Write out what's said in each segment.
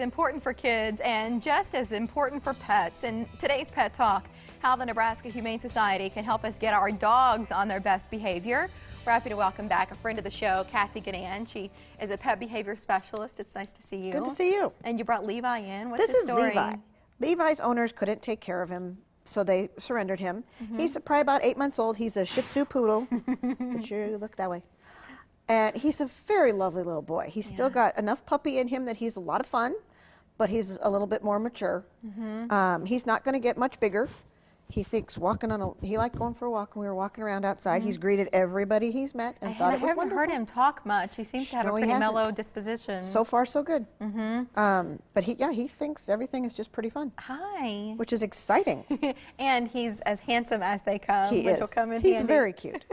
Important for kids and just as important for pets. In today's Pet Talk, how the Nebraska Humane Society can help us get our dogs on their best behavior. We're happy to welcome back a friend of the show, Cathy Guinane. She is a pet behavior specialist. It's nice to see you. Good to see you. And you brought Levi in. What's This his is story? Levi. Levi's owners couldn't take care of him, so they surrendered him. He's probably about 8 months old. He's a Shih Tzu poodle. But you look that way. And he's a very lovely little boy. He's still got enough puppy in him that he's a lot of fun, but he's a little bit more mature. He's not going to get much bigger. He thinks walking on he liked going for a walk, and we were walking around outside. He's greeted everybody he's met and thought it was wonderful. I haven't heard him talk much. He seems to have a pretty mellow disposition. So far, so good. But he thinks everything is just pretty fun. Hi. Which is exciting. And he's as handsome as they come. He which is. Will come in He's handy. very cute.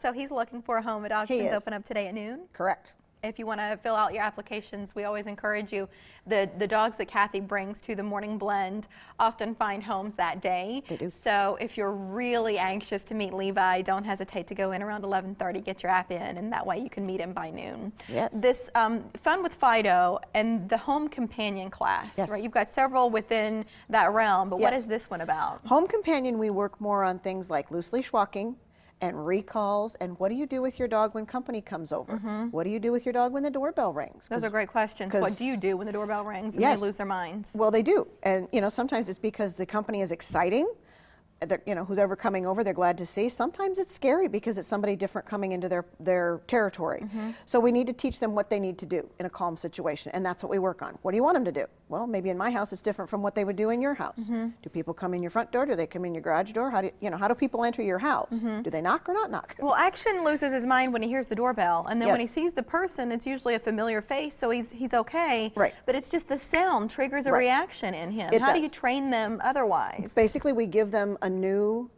So he's looking for a home. Adoptions open up today at noon. Correct. If you want to fill out your applications, we always encourage you. The dogs that Cathy brings to the morning blend often find homes that day. They do. So if you're really anxious to meet Levi, don't hesitate to go in around 11:30, get your app in, and that way you can meet him by noon. Yes. This Fun with Fido and the Home Companion class, right? You've got several within that realm, but what is this one about? Home Companion, we work more on things like loose leash walking and recalls, and what do you do with your dog when company comes over? What do you do with your dog when the doorbell rings? Those are great questions. What do you do when the doorbell rings and they lose their minds? Well, they do, and sometimes it's because the company is exciting. Who's ever coming over, they're glad to see. Sometimes it's scary because it's somebody different coming into their territory. So we need to teach them what they need to do in a calm situation, and that's what we work on. What do you want them to do? Well, maybe in my house it's different from what they would do in your house. Do people come in your front door? Do they come in your garage door? How do people enter your house? Do they knock or not knock? Well, Action loses his mind when he hears the doorbell, and then when he sees the person, it's usually a familiar face, so he's okay. Right. But it's just the sound triggers a reaction in him. How do you train them otherwise? Basically, we give them a new.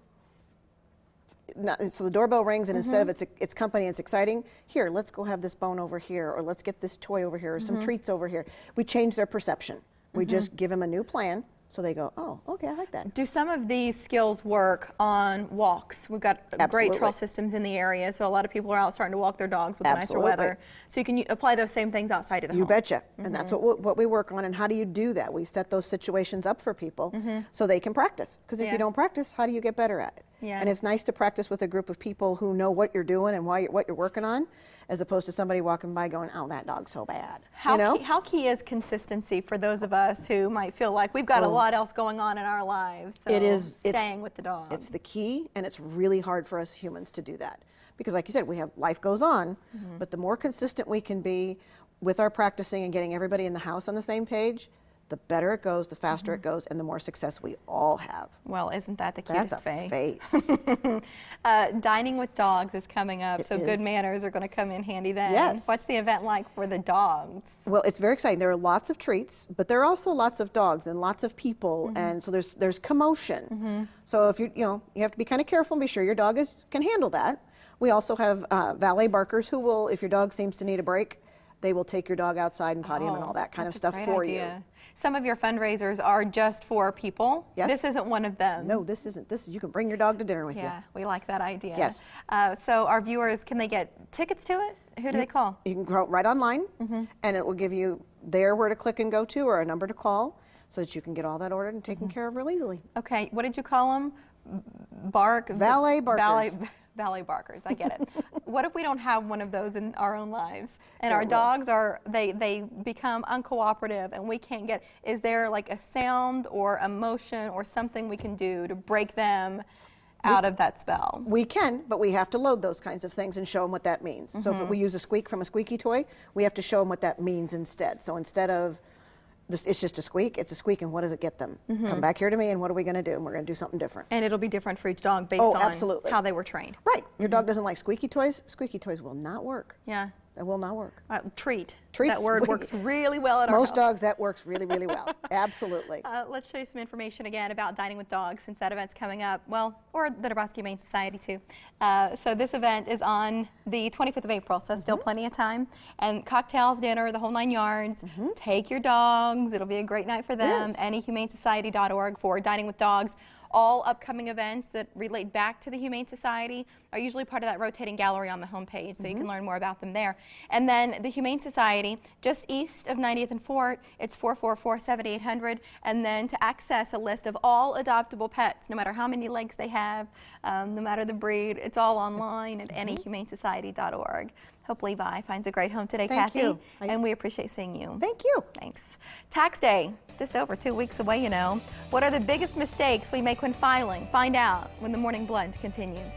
So the doorbell rings, and instead of it's company, it's exciting. Here, let's go have this bone over here, or let's get this toy over here, or some treats over here. We change their perception. We just give them a new plan, so they go, oh, okay, I like that. Do some of these skills work on walks? We've got great trail systems in the area, so a lot of people are out starting to walk their dogs with the nicer weather. So you can apply those same things outside of the home. You betcha. And that's what we work on. And how do you do that? We set those situations up for people so they can practice. Because if you don't practice, how do you get better at it? And it's nice to practice with a group of people who know what you're doing and what you're working on, as opposed to somebody walking by going, oh, that dog's so bad. How key is consistency for those of us who might feel like we've got a lot else going on in our lives? So it is staying with the dog. It's the key, and it's really hard for us humans to do that. Because like you said, life goes on, but the more consistent we can be with our practicing and getting everybody in the house on the same page, the better it goes, the faster it goes, and the more success we all have. Well, isn't that the cutest face? Dining with dogs is coming up, so good manners are going to come in handy then. Yes. What's the event like for the dogs? Well, it's very exciting. There are lots of treats, but there are also lots of dogs and lots of people, and so there's commotion. So if you have to be kind of careful and be sure your dog can handle that. We also have valet barkers who will, if your dog seems to need a break, they will take your dog outside and potty him and all that kind of stuff for you. Some of your fundraisers are just for people. Yes. This isn't one of them. No, this isn't. You can bring your dog to dinner with you. Yeah, we like that idea. Yes. So our viewers, can they get tickets to it? Who do they call? You can go right online, and it will give you where to click and go to, or a number to call, so that you can get all that ordered and taken care of real easily. Okay, what did you call them? Valet barkers. Valet barkers, I get it. What if we don't have one of those in our own lives? And our dogs they become uncooperative and we can't get, is there like a sound or a motion or something we can do to break them out of that spell? We can, but we have to load those kinds of things and show them what that means. So if we use a squeak from a squeaky toy, we have to show them what that means instead. So instead of it's just a squeak, it's a squeak, and what does it get them? Come back here to me, and what are we going to do? And we're going to do something different. And it'll be different for each dog based on how they were trained. Right. Your dog doesn't like squeaky toys. Squeaky toys will not work. Yeah. That will not work. Treats. That word works really well at our house. Most dogs, that works really, really well. Absolutely. Let's show you some information again about Dining with Dogs, since that event's coming up. Well, or the Nebraska Humane Society too. So this event is on the 25th of April, so still plenty of time. And cocktails, dinner, the whole 9 yards. Take your dogs. It'll be a great night for them. Anyhumanesociety.org for Dining with Dogs. all upcoming events that relate back to the Humane Society are usually part of that rotating gallery on the homepage, so you can learn more about them there. And then the Humane Society, just east of 90th and Fort, it's 444-7800. And then to access a list of all adoptable pets, no matter how many legs they have, no matter the breed, it's all online at anyhumanesociety.org. Hope Levi finds a great home today, Thank Cathy. you. And we appreciate seeing you. Thank you. Thanks. Tax day, it's just over 2 weeks away, you know. What are the biggest mistakes we make when filing? Find out when the Morning Blend continues.